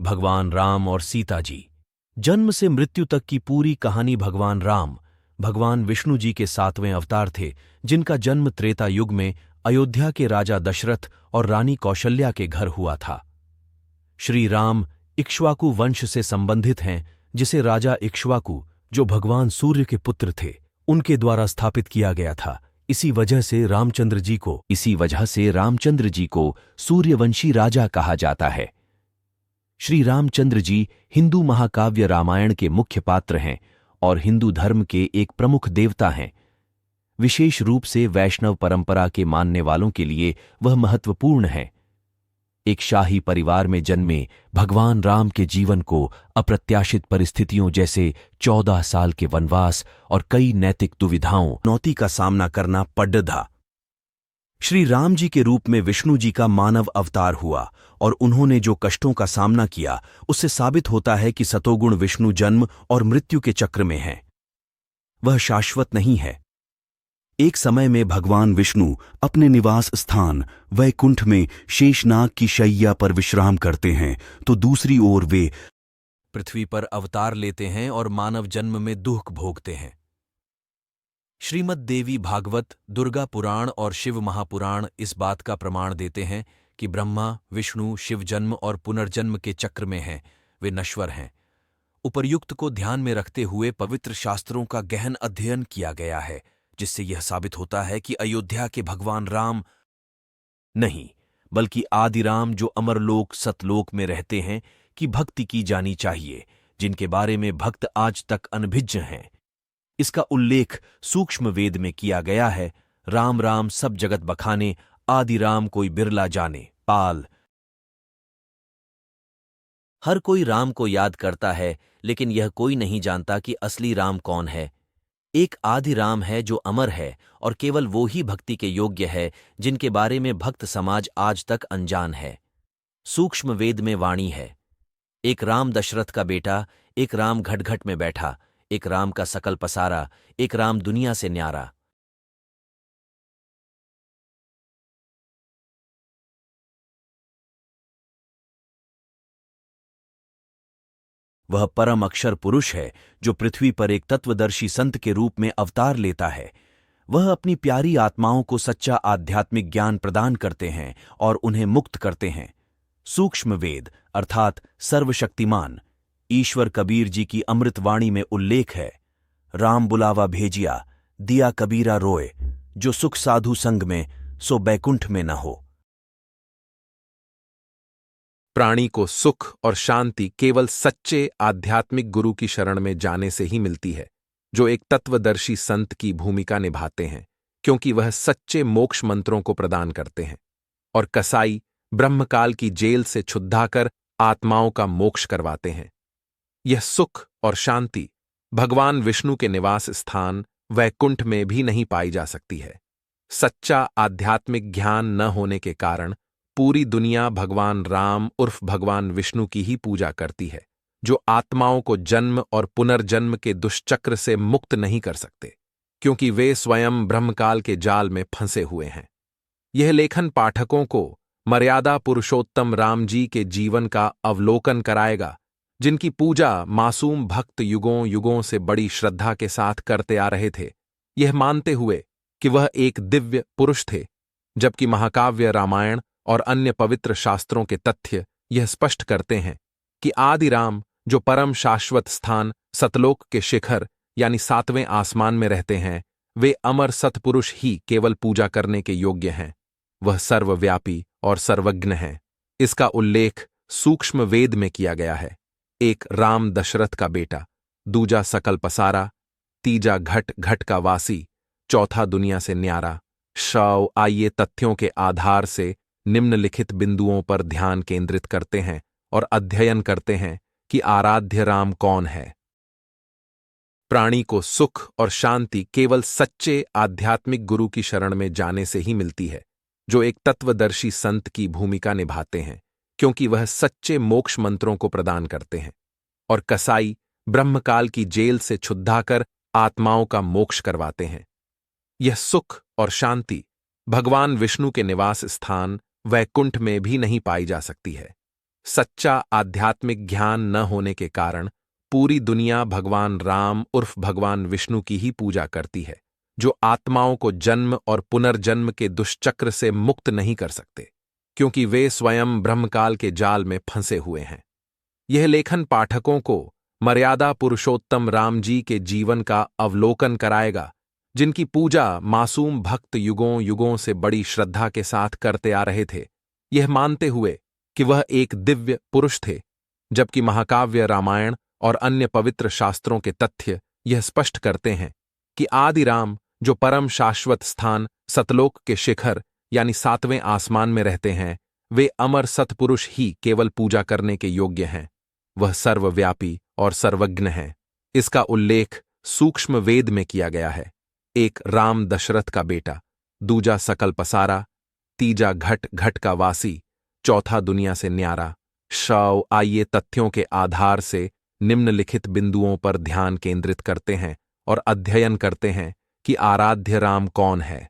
भगवान राम और सीता जी। जन्म से मृत्यु तक की पूरी कहानी भगवान राम, भगवान विष्णु जी के 7वें अवतार थे, जिनका जन्म त्रेता युग में अयोध्या के राजा दशरथ और रानी कौशल्या के घर हुआ था। श्री राम इक्ष्वाकु वंश से संबंधित हैं, जिसे राजा इक्ष्वाकु, जो भगवान सूर्य के पुत्र थे, उनके द्वारा स्थापित किया गया था। इसी वजह से रामचंद्र जी को सूर्यवंशी राजा कहा जाता है। श्री रामचंद्र जी हिंदू महाकाव्य रामायण के मुख्य पात्र हैं और हिंदू धर्म के एक प्रमुख देवता हैं। विशेष रूप से वैष्णव परंपरा के मानने वालों के लिए वह महत्वपूर्ण है। एक शाही परिवार में जन्मे भगवान राम के जीवन को अप्रत्याशित परिस्थितियों जैसे 14 साल के वनवास और कई नैतिक दुविधाओं चुनौती का सामना करना पड़ा। श्री राम जी के रूप में विष्णु जी का मानव अवतार हुआ और उन्होंने जो कष्टों का सामना किया, उससे साबित होता है कि सतोगुण विष्णु जन्म और मृत्यु के चक्र में है, वह शाश्वत नहीं है। एक समय में भगवान विष्णु अपने निवास स्थान वैकुंठ में शेषनाग की शैया पर विश्राम करते हैं, तो दूसरी ओर वे पृथ्वी पर अवतार लेते हैं और मानव जन्म में दुख भोगते हैं। श्रीमद् देवी भागवत, दुर्गा पुराण और शिव महापुराण इस बात का प्रमाण देते हैं कि ब्रह्मा, विष्णु, शिव जन्म और पुनर्जन्म के चक्र में हैं, वे नश्वर हैं। उपर्युक्त को ध्यान में रखते हुए पवित्र शास्त्रों का गहन अध्ययन किया गया है, जिससे यह साबित होता है कि अयोध्या के भगवान राम नहीं, बल्कि आदि राम, जो अमरलोक सतलोक में रहते हैं, की भक्ति की जानी चाहिए, जिनके बारे में भक्त आज तक अनभिज्ञ हैं। इसका उल्लेख सूक्ष्म वेद में किया गया है। राम राम सब जगत बखाने, आदि राम कोई बिरला जाने। पाल। हर कोई राम को याद करता है, लेकिन यह कोई नहीं जानता कि असली राम कौन है। एक आदि राम है जो अमर है और केवल वो ही भक्ति के योग्य है, जिनके बारे में भक्त समाज आज तक अनजान है। सूक्ष्म वेद में वाणी है, एक राम दशरथ का बेटा, एक राम घटघट में बैठा, एक राम का सकल पसारा, एक राम दुनिया से न्यारा। वह परम अक्षर पुरुष है जो पृथ्वी पर एक तत्वदर्शी संत के रूप में अवतार लेता है। वह अपनी प्यारी आत्माओं को सच्चा आध्यात्मिक ज्ञान प्रदान करते हैं और उन्हें मुक्त करते हैं। सूक्ष्म वेद अर्थात सर्वशक्तिमान ईश्वर कबीर जी की अमृतवाणी में उल्लेख है, राम बुलावा भेजिया, दिया कबीरा रोए, जो सुख साधु संग में, सो बैकुंठ में न हो। प्राणी को सुख और शांति केवल सच्चे आध्यात्मिक गुरु की शरण में जाने से ही मिलती है, जो एक तत्वदर्शी संत की भूमिका निभाते हैं, क्योंकि वह सच्चे मोक्ष मंत्रों को प्रदान करते हैं। और कसाई ब्रह्मकाल की जेल से छुड़ाकर आत्माओं का मोक्ष करवाते हैं। यह सुख और शांति भगवान विष्णु के निवास स्थान वैकुंठ में भी नहीं पाई जा सकती है। सच्चा आध्यात्मिक ज्ञान न होने के कारण पूरी दुनिया भगवान राम उर्फ भगवान विष्णु की ही पूजा करती है, जो आत्माओं को जन्म और पुनर्जन्म के दुष्चक्र से मुक्त नहीं कर सकते, क्योंकि वे स्वयं ब्रह्मकाल के जाल में फंसे हुए हैं। यह लेखन पाठकों को मर्यादा पुरुषोत्तम राम जी के जीवन का अवलोकन कराएगा, जिनकी पूजा मासूम भक्त युगों युगों से बड़ी श्रद्धा के साथ करते आ रहे थे, यह मानते हुए कि वह एक दिव्य पुरुष थे, जबकि महाकाव्य रामायण और अन्य पवित्र शास्त्रों के तथ्य यह स्पष्ट करते हैं कि आदि राम, जो परम शाश्वत स्थान सतलोक के शिखर यानी 7वें आसमान में रहते हैं, वे अमर सतपुरुष ही केवल पूजा करने के योग्य हैं। वह सर्वव्यापी और सर्वज्ञ हैं। इसका उल्लेख सूक्ष्म वेद में किया गया है। एक राम दशरथ का बेटा, दूजा सकल पसारा, तीजा घट घट का वासी, चौथा दुनिया से न्यारा। आइए तथ्यों के आधार से निम्नलिखित बिंदुओं पर ध्यान केंद्रित करते हैं और अध्ययन करते हैं कि आराध्य राम कौन है। प्राणी को सुख और शांति केवल सच्चे आध्यात्मिक गुरु की शरण में जाने से ही मिलती है, जो एक तत्वदर्शी संत की भूमिका निभाते हैं, क्योंकि वह सच्चे मोक्ष मंत्रों को प्रदान करते हैं। और कसाई ब्रह्मकाल की जेल से छुड़ाकर आत्माओं का मोक्ष करवाते हैं। यह सुख और शांति भगवान विष्णु के निवास स्थान वैकुंठ में भी नहीं पाई जा सकती है। सच्चा आध्यात्मिक ज्ञान न होने के कारण पूरी दुनिया भगवान राम उर्फ भगवान विष्णु की ही पूजा करती है, जो आत्माओं को जन्म और पुनर्जन्म के दुष्चक्र से मुक्त नहीं कर सकते, क्योंकि वे स्वयं ब्रह्मकाल के जाल में फंसे हुए हैं। यह लेखन पाठकों को मर्यादा पुरुषोत्तम राम जी के जीवन का अवलोकन कराएगा, जिनकी पूजा मासूम भक्त युगों युगों से बड़ी श्रद्धा के साथ करते आ रहे थे, यह मानते हुए कि वह एक दिव्य पुरुष थे, जबकि महाकाव्य रामायण और अन्य पवित्र शास्त्रों के तथ्य यह स्पष्ट करते हैं कि आदि राम, जो परम शाश्वत स्थान सतलोक के शिखर यानी 7वें आसमान में रहते हैं, वे अमर सतपुरुष ही केवल पूजा करने के योग्य हैं। वह सर्वव्यापी और सर्वज्ञ हैं। इसका उल्लेख सूक्ष्म वेद में किया गया है। एक राम दशरथ का बेटा, दूजा सकल पसारा, तीजा घट घट का वासी, चौथा दुनिया से न्यारा। आइए तथ्यों के आधार से निम्नलिखित बिंदुओं पर ध्यान केंद्रित करते हैं और अध्ययन करते हैं कि आराध्य राम कौन है।